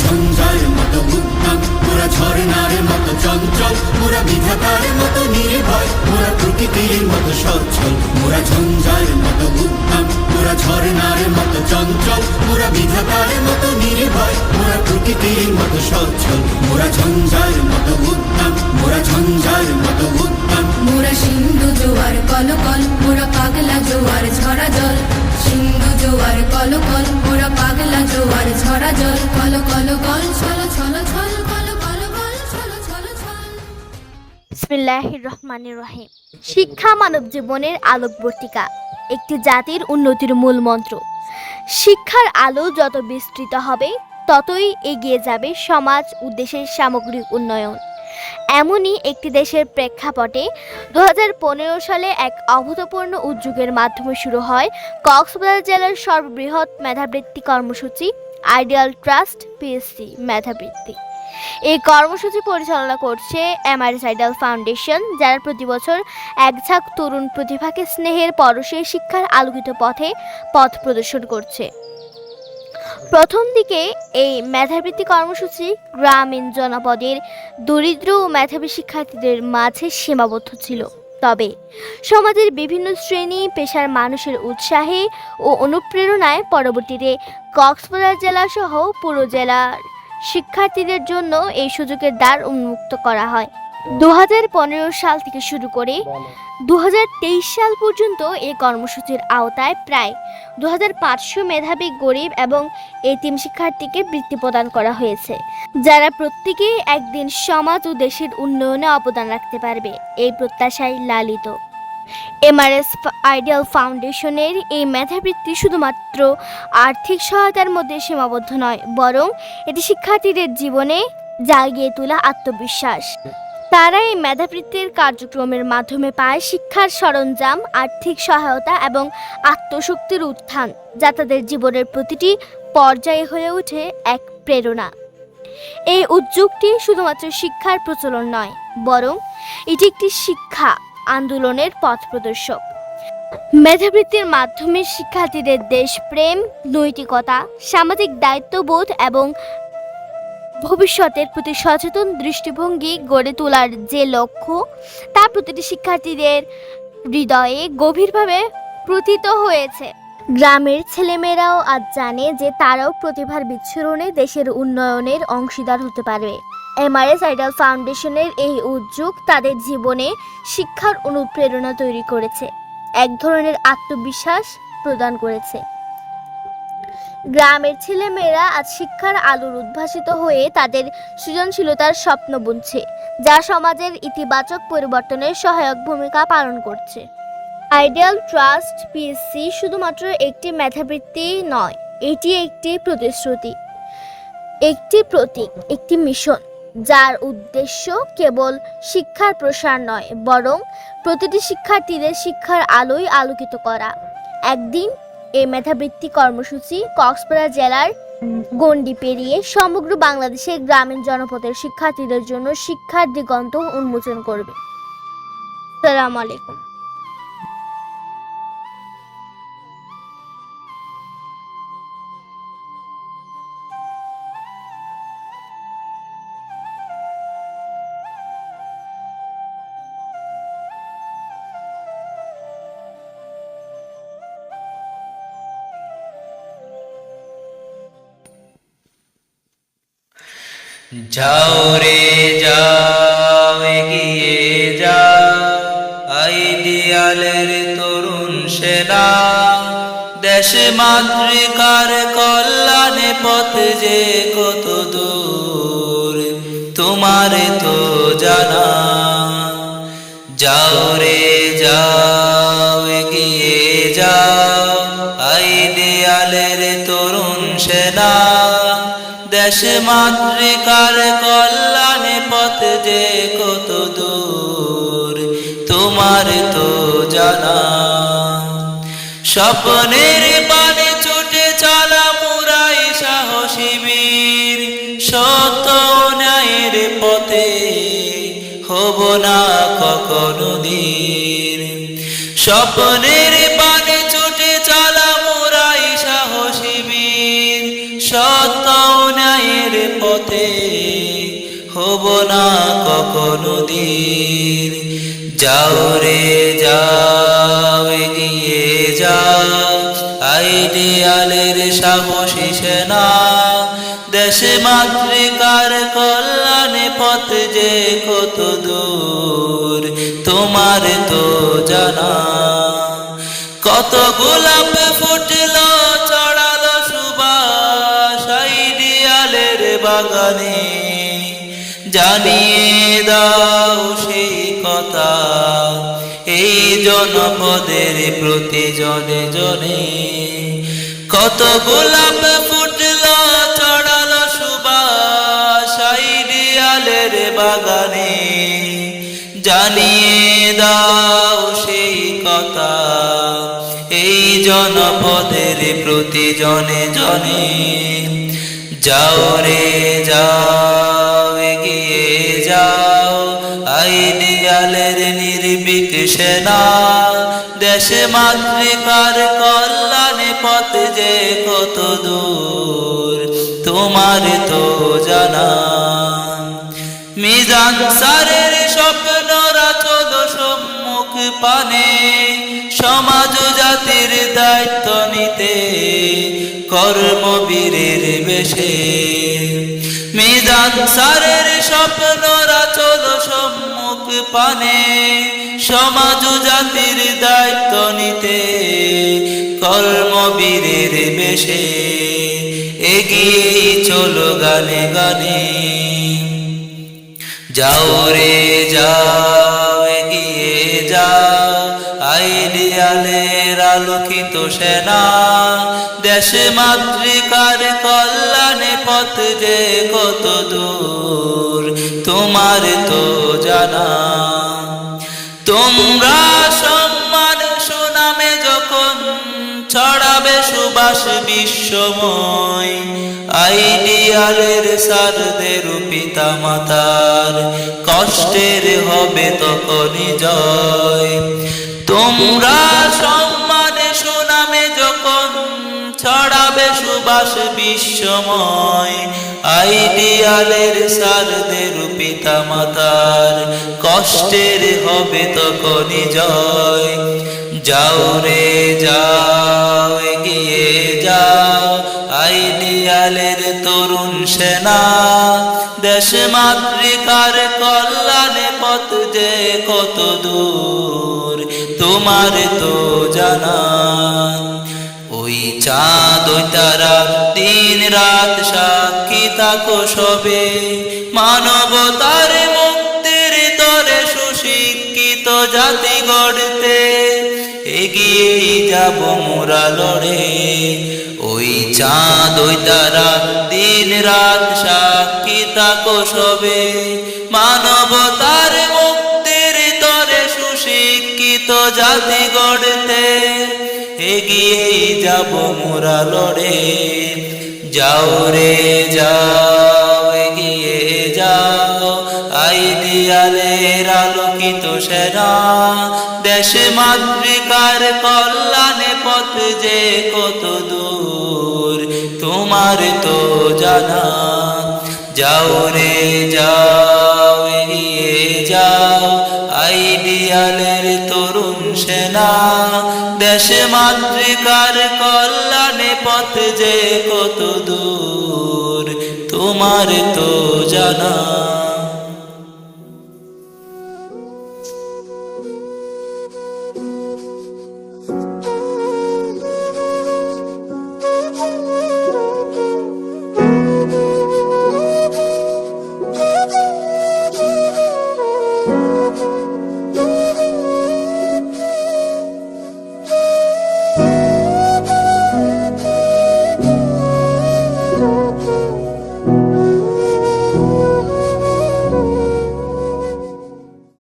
ঝঞ্ঝার মতো উদ্যম, মোরা ঝর্ণার মতো চঞ্চল, মোরা বিধাতার মতো নির্ভয়, মোরা প্রকৃতির মতো সচ্ছল। মোরা ঝঞ্ঝার মতো উদ্যম, মোরা ঝর্ণার মতো চঞ্চল, মোরা বিধাতার মতো নির্ভয়, মোরা প্রকৃতির মতো সচ্ছল। মোরা ঝঞ্ঝার মতো উদ্যম, মোরা ঝঞ্ঝার মতো উদ্যম। মোরা সিন্ধু জোয়ার কলকল, মোরা পাগলা জোয়ার ঝরা জল। সিন্ধু জোয়ার কলকল, মোরা পাগলা জোয়ার ঝরা জল। কল কল কল ছল ছল ছল, কল কল কল ছল ছল ছল। বিসমিল্লাহির রহমানির রহিম। শিক্ষা মানব জীবনের আলোকবর্তিকা, একটি জাতির উন্নতির মূল মন্ত্র। শিক্ষার আলো যত বিস্তৃত হবে ততই এগিয়ে যাবে সমাজ ও দেশের সামগ্রিক উন্নয়ন। এমনই একটি দেশের প্রেক্ষাপটে 2015 সালে এক অভূতপূর্ণ উদ্যোগের মাধ্যমে শুরু হয় কক্সবাজার জেলার সর্ববৃহৎ মেধাবৃত্তি কর্মসূচি আইডিয়াল ট্রাস্ট পিএসসি মেধাবৃত্তি। এই কর্মসূচি পরিচালনা করছে এমআরএস আইডিয়াল ফাউন্ডেশন, যারা প্রতি বছর এক ঝাঁক তরুণ প্রতিভাকে স্নেহের পরশে শিক্ষার আলোকিত পথে পথ প্রদর্শন করছে। প্রথম দিকে এই মেধাবৃত্তি কর্মসূচি গ্রামীণ জনপদের দরিদ্র ও মেধাবী শিক্ষার্থীদের মাঝে সীমাবদ্ধ ছিল। তবে সমাজের বিভিন্ন শ্রেণী পেশার মানুষের উৎসাহে ও অনুপ্রেরণায় পরবর্তীতে কক্সবাজার জেলা সহ পুরো জেলার শিক্ষার্থীদের জন্য এই সুযোগের দ্বার উন্মুক্ত করা হয়। 2015 সাল থেকে শুরু করে 2023 সাল পর্যন্ত এই কর্মসূচির আওতায় প্রায় 2500 মেধাবী গরিব এবং এতিম শিক্ষার্থীকে বৃত্তি প্রদান করা হয়েছে, যারা প্রত্যেকেই একদিন সমাজ ও দেশের উন্নয়নে অবদান রাখতে পারবে এই প্রত্যাশায় লালিত। এমআরএস আইডিয়াল ফাউন্ডেশনের এই মেধাবৃত্তি শুধুমাত্র আর্থিক সহায়তার মধ্যে সীমাবদ্ধ নয়, বরং এটি শিক্ষার্থীদের জীবনে জাগিয়ে তোলা আত্মবিশ্বাস। তারা এই মেধাবৃত্তির কার্যক্রমের মাধ্যমে পায় শিক্ষার সরঞ্জাম, আর্থিক সহায়তা এবং আত্মশক্তির উত্থান, যা তাদের জীবনের প্রতিটি পর্যায়ে হয়ে ওঠে এক প্রেরণা। এই উদ্যোগটি শুধুমাত্র শিক্ষার প্রচলন নয়, বরং এটি একটি শিক্ষা আন্দোলনের পথ প্রদর্শক। মেধাবৃত্তির মাধ্যমে শিক্ষার্থীদের দেশপ্রেম, নৈতিকতা, সামাজিক দায়িত্ববোধ এবং ভবিষ্যতের প্রতি সচেতন দৃষ্টিভঙ্গি গড়ে তোলার যে লক্ষ্য, তা প্রতিটি শিক্ষার্থীদের হৃদয়ে গভীরভাবে প্রতীত হয়েছে। গ্রামের ছেলেমেয়েরাও আজ জানে যে তারাও প্রতিভার বিচ্ছুরণে দেশের উন্নয়নের অংশীদার হতে পারবে। এমআরএস আইডিয়াল ফাউন্ডেশনের এই উদ্যোগ তাদের জীবনে শিক্ষার অনুপ্রেরণা তৈরি করেছে, এক ধরনের আত্মবিশ্বাস প্রদান করেছে। গ্রামের ছেলেমেয়েরা আজ শিক্ষার আলোর উদ্ভাসিত হয়ে তাদের সৃজনশীলতার স্বপ্ন বুনছে, যা সমাজের ইতিবাচক পরিবর্তনের সহায়ক ভূমিকা পালন করছে। আইডিয়াল ট্রাস্ট পিএসসি শুধুমাত্র একটি মেধাবৃত্তি নয়, এটি একটি প্রতিশ্রুতি, একটি প্রতীক, একটি মিশন, যার উদ্দেশ্য কেবল শিক্ষার প্রসার নয়, বরং প্রতিটি শিক্ষার্থীদের শিক্ষার আলোয় আলোকিত করা। একদিন এই মেধাবৃত্তি কর্মসূচি কক্সবাজার জেলার গণ্ডি পেরিয়ে সমগ্র বাংলাদেশের গ্রামীণ জনপদের শিক্ষার্থীদের জন্য শিক্ষার দিগন্ত উন্মোচন করবে। আসসালামু আলাইকুম। যাও রে যাও, এগিয়ে যাও, আইডিয়ালের তরুণ সেনা। দেশ মাতৃকার কল্যাণে পথ যে কত দূর তোমার তো জানা। যাও রে যাও, এগিয়ে যাও, আইডিয়ালের তরুণ সেনা। দেশ মাতৃকার কল্যাণে পথ যে কত দূর তোমার তো জানা। স্বপ্নের পানে ছুটে চলা মুরাই সাহসী বীর, সত্য ন্যায়ের পথে হব না কখনো ধীর। স্বপ্নের পানে ছুটে চলা মুরাই সাহসী বীর, সত্য ন্যায়ের পথে হব না কখনো ধীর। যাও রে যাও এগিয়ে যাও, আইডিয়ালের সাহসী সেনা, দেশে মাতৃকার কল্যাণে পথ যে কত দূর তোমার তো জানা। কত গোলাপ ফুটলো চড়ালো সুবাস আইডিয়ালের বাগানে, জানিয়ে দাও সেই কথা এই জনপদের প্রতি জনে জনে। কত গোলাপ ফুটলো চড়ালো সুবাস আইডিয়ালের বাগানে, জানিয়ে দাও সেই কথা এই জনপদের প্রতি জনে জনে। যাও রে যাও এগিয়ে যাও, আইডিয়ালের নির্ভীক সেনা, দেশে মাতৃকার কল্যাণে পথ যে কত দূর তোমার তো জানা। মিজান স্যারের স্বপ্নরা চলো সম্মুখ পানে, সমাজ জাতির দায়িত্ব নিতে কর্মবীরের বেশে। মিজান স্যারের স্বপ্নরা চলো সম্মুখ পানে, সমাজ জাতির দায়িত্ব নিতে কর্মবীরের বেশে। এগিয়ে চলো গানে গানে, যাও রে যাও এগিয়ে যাও, আইডিয়ালের আলোকিত সেনা, দেশে মাতৃকার কল্যাণে পথ যে কত দূর তোমার তো জানা। তোমরা সম্মান সুনামে যখন ছড়াবে সুবাস বিশ্বময়, আইডিয়ালের সারদের পিতা মাতার কষ্টের হবে তখনই জয়। তোমরা সম্মানে সুনামে যখন ছড়াবে সুবাস বিশ্বময়, আইডিয়ালের সারদের পিতা মাতার কষ্টের হবে তখনই জয়। যাও রে যাও এগিয়ে যাও, আইডিয়ালের তরুণ সেনা, দেশে মাতৃকার কল্যাণে পথ যে কত দূর তোমার তো জানা। ওই চাঁদ ওই তারা দিন রাত সাক্ষী থাকো সবে, মানবতার মুক্তির তরে সুশিক্ষিত জাতি গড়তে এগিয়ে যাব মোরা লড়ে। ওই চাঁদ ওই তারা দিন রাত সাক্ষী থাকো সবে, মানবতার মুক্তির তরে সুশিক্ষিত জাতি গড়তে এগিয়ে যাব মোরা লড়ে। যাও রে যাও এগিয়ে যাও, আইডিয়ালের আলোকিত সেনা, দেশে মাতৃকার কল্যাণে পথ যে কত দূর তোমার তো জানা। যাও রে যাও এগিয়ে যাও, আইডিয়ালের তরুণ সেনা, দেশে মাতৃকার কল্যাণে পথ যে কত দূর তোমার তো জানা।